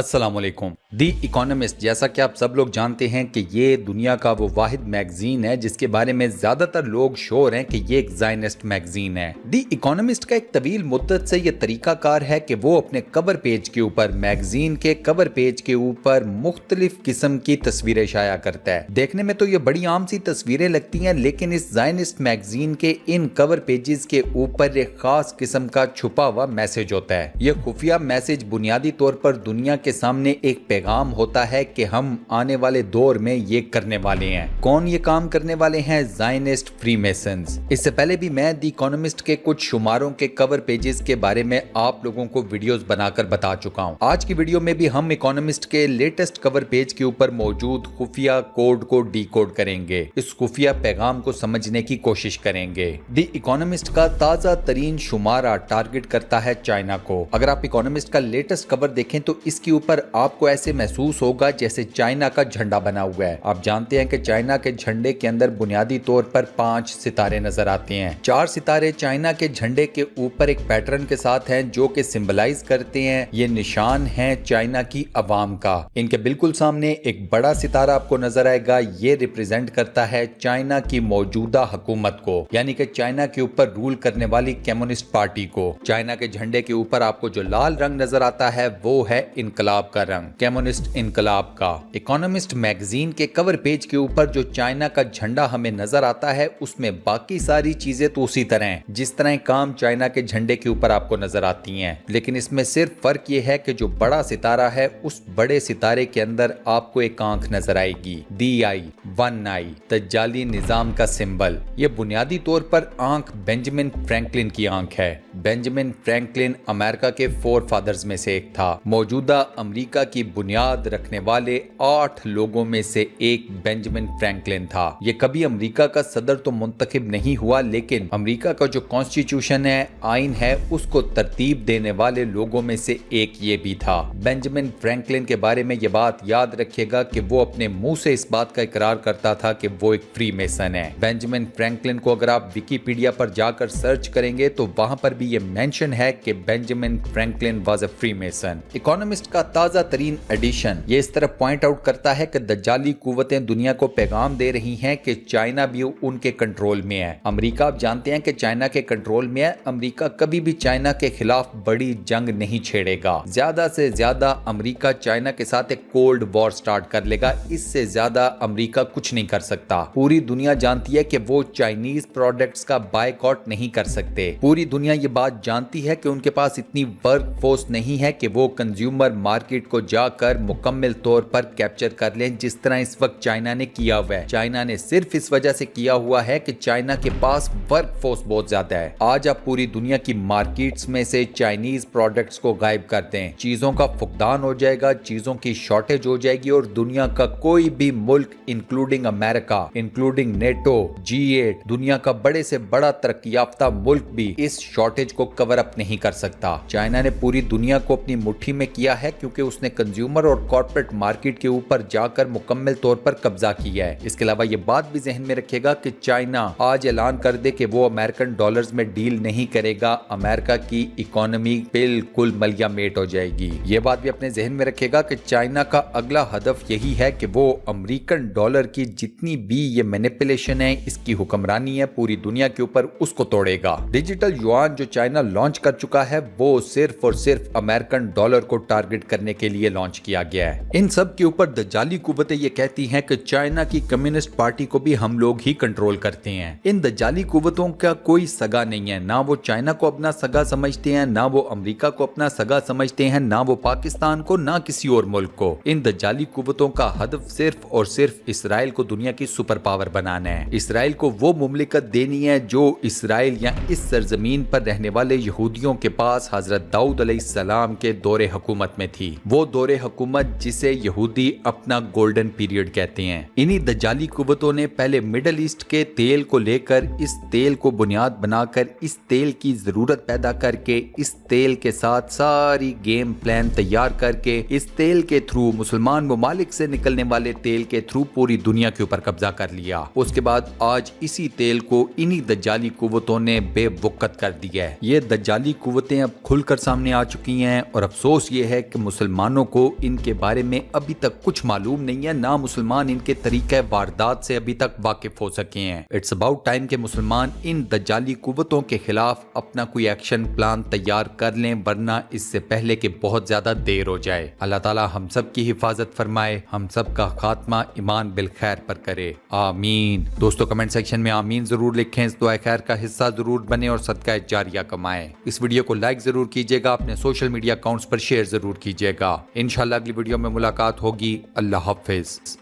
अस्सलाम वालेकुम। दी इकोनॉमिस्ट, जैसा कि आप सब लोग जानते हैं कि ये दुनिया का वो वाहिद मैगजीन है जिसके बारे में ज्यादातर लोग श्योर हैं कि ये एक ज़ायनिस्ट मैगजीन है। दी इकोनॉमिस्ट का एक तवील मुद्दत से ये तरीकाकार है कि वो अपने कवर पेज के ऊपर, मैगजीन के कवर पेज के ऊपर मुख्तलिफ किस्म की तस्वीरें शाया करता है। देखने में तो ये बड़ी आम सी तस्वीरें लगती हैं, लेकिन इस ज़ायनिस्ट मैगजीन के इन कवर पेजेस के ऊपर एक खास किस्म का छुपा हुआ मैसेज होता है। ये खुफिया मैसेज बुनियादी तौर पर दुनिया के सामने एक पैगाम होता है कि हम आने वाले दौर में ये करने वाले हैं। कौन ये काम करने वाले हैं? Zionist Freemasons. इससे पहले भी मैं दी इकोनॉमिस्ट के कुछ शुमारों के कवर पेजेस के बारे में आप लोगों को वीडियोस बनाकर बता चुका हूं। आज की वीडियो में भी हम इकोनॉमिस्ट के लेटेस्ट कवर पेज के ऊपर मौजूद खुफिया कोड को डिकोड करेंगे, इस खुफिया पैगाम को समझने की कोशिश करेंगे। दी इकोनॉमिस्ट का ताजा तरीन शुमारा टारगेट करता है चाइना को। अगर आप इकोनॉमिस्ट का लेटेस्ट कवर देखें तो इसके ऊपर आपको ऐसे महसूस होगा जैसे चाइना का झंडा बना हुआ है। आप जानते हैं कि चाइना के झंडे के अंदर बुनियादी तौर पर 5 सितारे नजर आते हैं। 4 सितारे चाइना के झंडे के ऊपर एक पैटर्न के साथ हैं जो कि सिंबलाइज करते हैं ये निशान है चाइना की अवाम का। इनके बिल्कुल सामने एक बड़ा सितारा आपको नजर आएगा, ये रिप्रेजेंट करता है चाइना की मौजूदा हुकूमत को, यानी कि चाइना के ऊपर रूल करने वाली कम्युनिस्ट पार्टी को। चाइना के झंडे के ऊपर आपको जो लाल रंग नजर आता है वो है इनकलाब का रंग, कम्युनिस्ट इनकलाब का। इकोनॉमिस्ट मैगजीन के कवर पेज के ऊपर जो चाइना का झंडा हमें नजर आता है उसमें बाकी सारी चीजें तो उसी तरह हैं जिस तरह काम चाइना के झंडे के ऊपर आपको नजर आती हैं, लेकिन इसमें सिर्फ फर्क ये है कि जो बड़ा सितारा है उस बड़े सितारे के अंदर आपको एक आंख नजर आएगी, दी आई, वन आई, दज्जाली निजाम का सिंबल। ये बुनियादी तौर पर आंख बेंजामिन फ्रैंकलिन की आंख है। बेंजामिन फ्रैंकलिन अमेरिका के 4 फादर्स में से एक था। मौजूदा अमेरिका की बुनियाद रखने वाले 8 लोगों में से एक बेंजामिन फ्रैंकलिन था। ये कभी अमेरिका का सदर तो मुंतखब नहीं हुआ, लेकिन अमेरिका का जो कॉन्स्टिट्यूशन है, आइन है, उसको तरतीब देने वाले लोगों में से एक ये भी था। बेंजामिन फ्रैंकलिन के बारे में ये बात याद रखिएगा कि वो अपने मुंह से इस बात का इकरार करता था कि वो एक फ्री मेसन है। बेंजामिन फ्रैंकलिन को अगर आप विकिपीडिया पर जाकर सर्च करेंगे तो वहां पर भी ये मेंशन है कि Benjamin Franklin was a free mason. Economist का ताजा तरीन एडिशन ये इस तरह पॉइंट आउट करता है कि दज्जाली कुव्वतें दुनिया को पैगाम दे रही हैं कि चाइना भी उनके कंट्रोल में है। अमेरिका, आप जानते हैं कि चाइना के कंट्रोल में है। अमेरिका कभी भी चाइना के खिलाफ बड़ी जंग नहीं छेड़ेगा। ज्यादा से ज्यादा अमेरिका चाइना के साथ एक कोल्ड वॉर स्टार्ट कर लेगा। इससे ज्यादा अमेरिका कुछ नहीं कर सकता। पूरी दुनिया जानती है कि वो चाइनीज प्रोडक्ट्स का बायकॉट नहीं कर सकते। पूरी दुनिया ये बात जानती है कि उनके पास इतनी वर्क फोर्स नहीं है कि वो कंज्यूमर मार्केट को जाकर मुकम्मल तौर पर कैप्चर कर लें जिस तरह इस वक्त चाइना ने किया हुआ है। चाइना ने सिर्फ इस वजह से किया हुआ है कि चाइना के पास वर्क फोर्स बहुत ज्यादा है। आज आप पूरी दुनिया की मार्केट्स में से चाइनीज प्रोडक्ट्स को गायब करते हैं, चीजों का फुकदान हो जाएगा, चीजों की शॉर्टेज हो जाएगी और दुनिया का कोई भी मुल्क including America, including NATO, G8, दुनिया का बड़े से बड़ा तरक्की याफ्ता मुल्क भी इस शॉर्टेज को कवर अप नहीं कर सकता। चाइना ने पूरी दुनिया को अपनी मुट्ठी में किया है क्योंकि उसने कंज्यूमर और कॉर्पोरेट मार्केट के ऊपर जाकर मुकम्मल तौर पर कब्जा किया है। इसके अलावा ये बात भी जहन में रखिएगा कि चाइना आज ऐलान कर दे कि वो अमेरिकन डॉलर्स में डील नहीं करेगा, अमेरिका की इकोनॉमी बिल्कुल मलिया मेट हो जाएगी। ये बात भी अपने जहन में रखिएगा कि चाइना का अगला हदफ यही है कि वो अमेरिकन डॉलर की जितनी भी ये मैनिपुलेशन है, इसकी हुक्मरानी है पूरी दुनिया के ऊपर, उसको तोड़ेगा। डिजिटल युआन जो चाइना लॉन्च कर चुका है वो सिर्फ और सिर्फ अमेरिकन डॉलर को टारगेट करने के लिए लॉन्च किया गया है। इन सब के ऊपर दज्जाली कुव्वतें ये कहती हैं कि चाइना की कम्युनिस्ट पार्टी को भी हम लोग ही कंट्रोल करते हैं। इन दज्जाली कुव्वतों का कोई सगा नहीं है, ना वो चाइना को अपना सगा समझते हैं, ना वो अमेरिका को अपना सगा समझते हैं, ना वो पाकिस्तान को, ना किसी और मुल्क को। इन दज्जाली कुव्वतों का हदफ सिर्फ और सिर्फ इसराइल को दुनिया की सुपर पावर बनाना है। इसराइल को वो मुमलिकत देनी है जो इसराइल या इस सरजमीन पर रहने वाले यहूदियों के पास हजरत दाऊद अलैहिस्सलाम के दौरे हुकूमत में थी। वो दौरे हुकूमत जिसे यहूदी अपना गोल्डन पीरियड कहते हैं। इन्हीं दज्जाली कुव्वतों ने पहले मिडल ईस्ट के तेल को लेकर, इस तेल को बुनियाद बनाकर, इस तेल की जरूरत पैदा करके, इस तेल के साथ सारी गेम प्लान तैयार करके, इस तेल के थ्रू, मुसलमान ममालिक से निकलने वाले तेल के थ्रू पूरी दुनिया के ऊपर कब्जा कर लिया। उसके बाद आज इसी तेल को इन्हीं दज्जाली कुव्वतों ने बेवकत कर दिया है। ये दज्जाली कुव्वतें अब खुलकर सामने आ चुकी हैं और अफसोस ये है कि مسلمانوں کو ان کے بارے میں ابھی تک کچھ معلوم نہیں ہے، نہ مسلمان ان کے طریقہ واردات سے ابھی تک واقف ہو سکے ہیں۔ اٹس اباؤٹ ٹائم کہ مسلمان ان دجالی قوتوں کے خلاف اپنا کوئی ایکشن پلان تیار کر لیں، ورنہ اس سے پہلے کہ بہت زیادہ دیر ہو جائے۔ اللہ تعالی ہم سب کی حفاظت فرمائے، ہم سب کا خاتمہ ایمان بالخیر پر کرے، آمین۔ دوستو کمنٹ سیکشن میں آمین ضرور لکھیں، اس دعا خیر کا حصہ ضرور بنیں اور صدقہ جاریہ کمائیں۔ اس ویڈیو کو لائک ضرور کیجیے گا، اپنے سوشل میڈیا اکاؤنٹس پر شیئر ضرور کیجیے گا۔ انشاءاللہ اگلی ویڈیو میں ملاقات ہوگی۔ اللہ حافظ۔